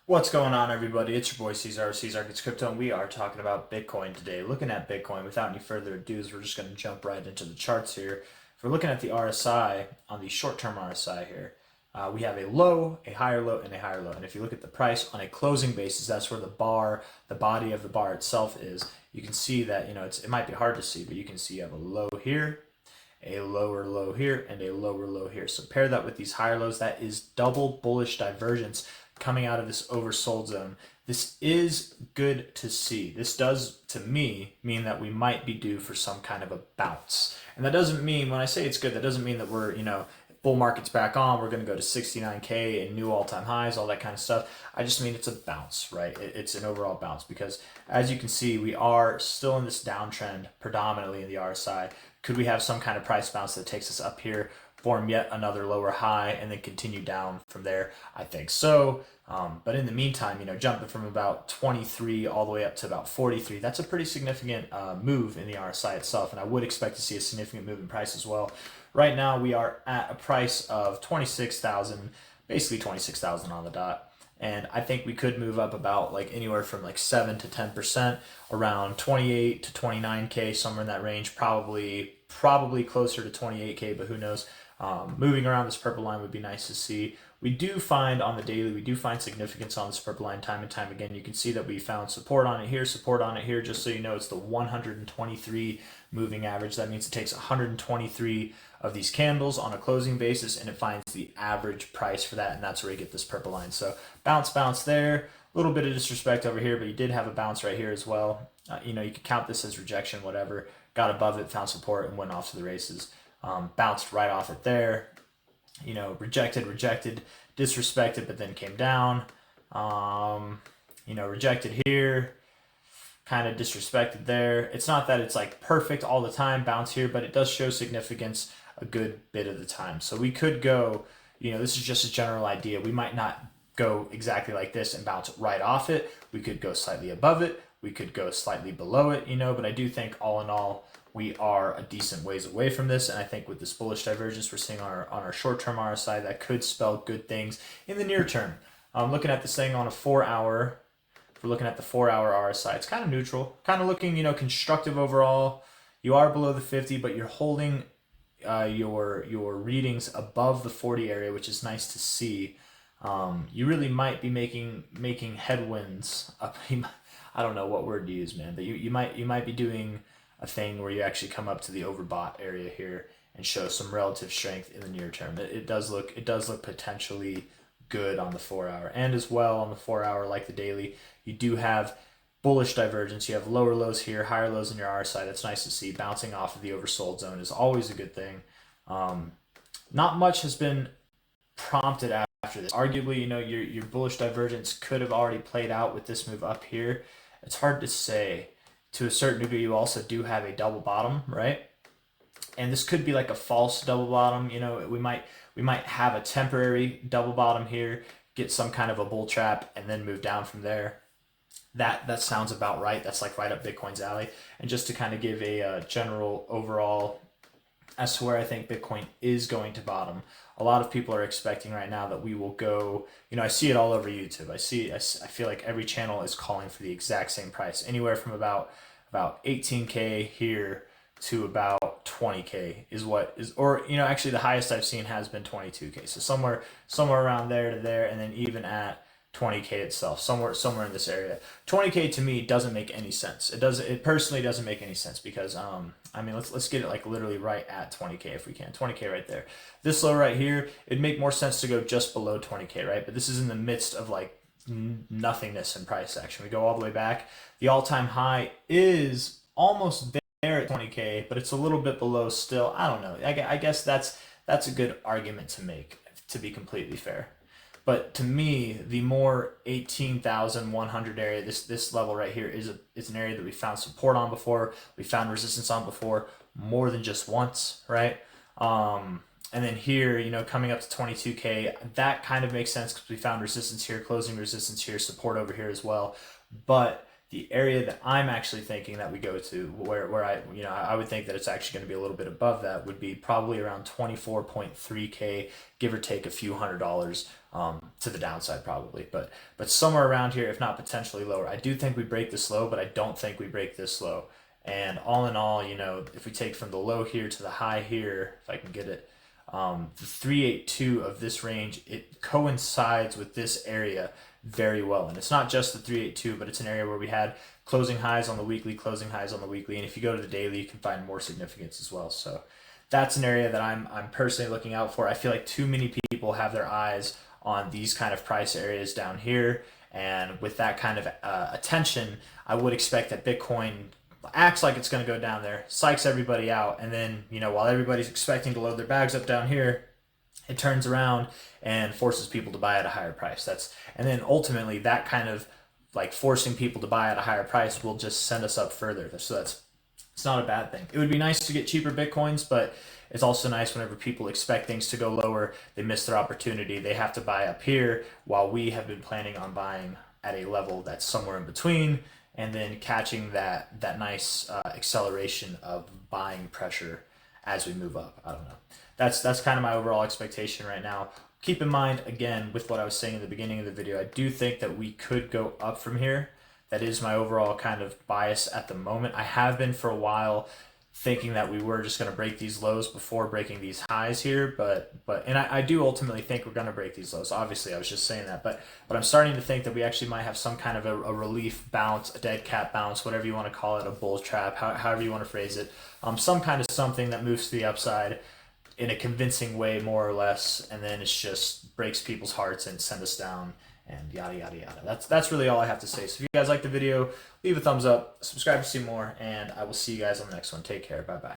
What's going on, everybody? It's your boy C-Zar, C-Zar Gets Crypto, and we are talking about Bitcoin today. Looking at Bitcoin, without any further ado, we're just going to jump right into the charts here. If we're looking at the RSI, on the short-term RSI here, we have a low, a higher low, and a higher low. And if you look at the price on a closing basis, that's where the bar, the body of the bar itself is. You can see that, it might be hard to see, but you can see you have a low here, a lower low here, and a lower low here. So pair that with these higher lows, that is double bullish divergence coming out of this oversold zone. This is good to see. This does, to me, mean that we might be due for some kind of a bounce. And that doesn't mean, when I say it's good, that doesn't mean that we're, bull market's back on, we're going to go to 69K and new all-time highs, all that kind of stuff. I just mean it's a bounce, right? It's an overall bounce because, as you can see, we are still in this downtrend predominantly in the RSI. Could we have some kind of price bounce that takes us up here, form yet another lower high, and then continue down from there? I think so. But in the meantime, jumping from about 23 all the way up to about 43, that's a pretty significant move in the RSI itself, and I would expect to see a significant move in price as well. Right now, we are at a price of 26,000, basically 26,000 on the dot. And I think we could move up about like anywhere from like 7 to 10%, around 28 to 29K, somewhere in that range, probably closer to 28K, but who knows. Moving around this purple line would be nice to see. We do find on the daily, we do find significance on this purple line time and time again. You can see that we found support on it here, support on it here. Just so you know, it's the 123 moving average. That means it takes 123 of these candles on a closing basis, and it finds the average price for that, and that's where you get this purple line. So bounce there. A little bit of disrespect over here, but you did have a bounce right here as well. You could count this as rejection, whatever. Got above it, found support, and went off to the races. Bounced right off it there. Rejected, disrespected, but then came down. Rejected here, kind of disrespected there. It's not that it's like perfect all the time, bounce here, but it does show significance a good bit of the time. So we could go, this is just a general idea. We might not go exactly like this and bounce right off it. We could go slightly above it. We could go slightly below it, but I do think all in all, we are a decent ways away from this, and I think with this bullish divergence we're seeing on our short-term RSI, that could spell good things in the near term. Looking at this thing on a 4-hour, if we're looking at the 4-hour RSI, it's kind of neutral, kind of looking, constructive overall. You are below the 50, but you're holding your readings above the 40 area, which is nice to see. You really might be making headwinds up. I don't know what word to use, man, but you might be doing a thing where you actually come up to the overbought area here and show some relative strength in the near term. It does look potentially good on the 4-hour, and as well on the 4-hour, like the daily, you do have bullish divergence. You have lower lows here, higher lows in your RSI. That's nice to see. Bouncing off of the oversold zone is always a good thing. Not much has been prompted after this. Arguably, your bullish divergence could have already played out with this move up here. It's hard to say. To a certain degree, you also do have a double bottom, right? And this could be like a false double bottom. We might have a temporary double bottom here, get some kind of a bull trap, and then move down from there. That sounds about right. That's like right up Bitcoin's alley. And just to kind of give a general overall as to where I think Bitcoin is going to bottom, a lot of people are expecting right now that we will go, I see it all over YouTube. I feel like every channel is calling for the exact same price, anywhere from about 18K here to about 20K is what is, or actually the highest I've seen has been 22K. So somewhere around there to there, and then even at 20K itself, somewhere in this area. 20K to me doesn't make any sense. It personally doesn't make any sense because let's get it like literally right at 20K if we can. 20K right there. This low right here, it'd make more sense to go just below 20K, right? But this is in the midst of like nothingness in price action. We go all the way back. The all-time high is almost there at 20K, but it's a little bit below still. I don't know. I guess that's a good argument to make, to be completely fair. But to me, the more 18,100 area, this level right here is an area that we found support on before, we found resistance on before, more than just once, right? And then here, coming up to 22K, that kind of makes sense because we found resistance here, closing resistance here, support over here as well. But The area that I'm actually thinking that we go to, where I would think that it's actually going to be a little bit above that, would be probably around 24.3K, give or take a few $100 to the downside probably, but somewhere around here, if not potentially lower. I do think we break this low, but I don't think we break this low. And all in all, if we take from the low here to the high here, if I can get it, the 382 of this range, it coincides with this area very well. And it's not just the 382, but it's an area where we had closing highs on the weekly, closing highs on the weekly. And if you go to the daily, you can find more significance as well. So that's an area that I'm personally looking out for. I feel like too many people have their eyes on these kind of price areas down here. And with that kind of attention, I would expect that Bitcoin acts like it's going to go down there, psychs everybody out, and then, while everybody's expecting to load their bags up down here, it turns around and forces people to buy at a higher price. And then ultimately that kind of like forcing people to buy at a higher price will just send us up further. So it's not a bad thing. It would be nice to get cheaper Bitcoins, but it's also nice whenever people expect things to go lower, they miss their opportunity. They have to buy up here while we have been planning on buying at a level that's somewhere in between, and then catching that nice acceleration of buying pressure as we move up. I don't know. That's kind of my overall expectation right now. Keep in mind, again, with what I was saying in the beginning of the video, I do think that we could go up from here. That is my overall kind of bias at the moment. I have been for a while thinking that we were just going to break these lows before breaking these highs here, and I do ultimately think we're going to break these lows. Obviously, I was just saying that, but I'm starting to think that we actually might have some kind of a relief bounce, a dead cat bounce, whatever you want to call it, a bull trap, however you want to phrase it, some kind of something that moves to the upside in a convincing way, more or less, and then it just breaks people's hearts and send us down, and yada yada yada. That's really all I have to say. So if you guys like the video, leave a thumbs up, subscribe to see more, and I will see you guys on the next one. Take care. Bye bye.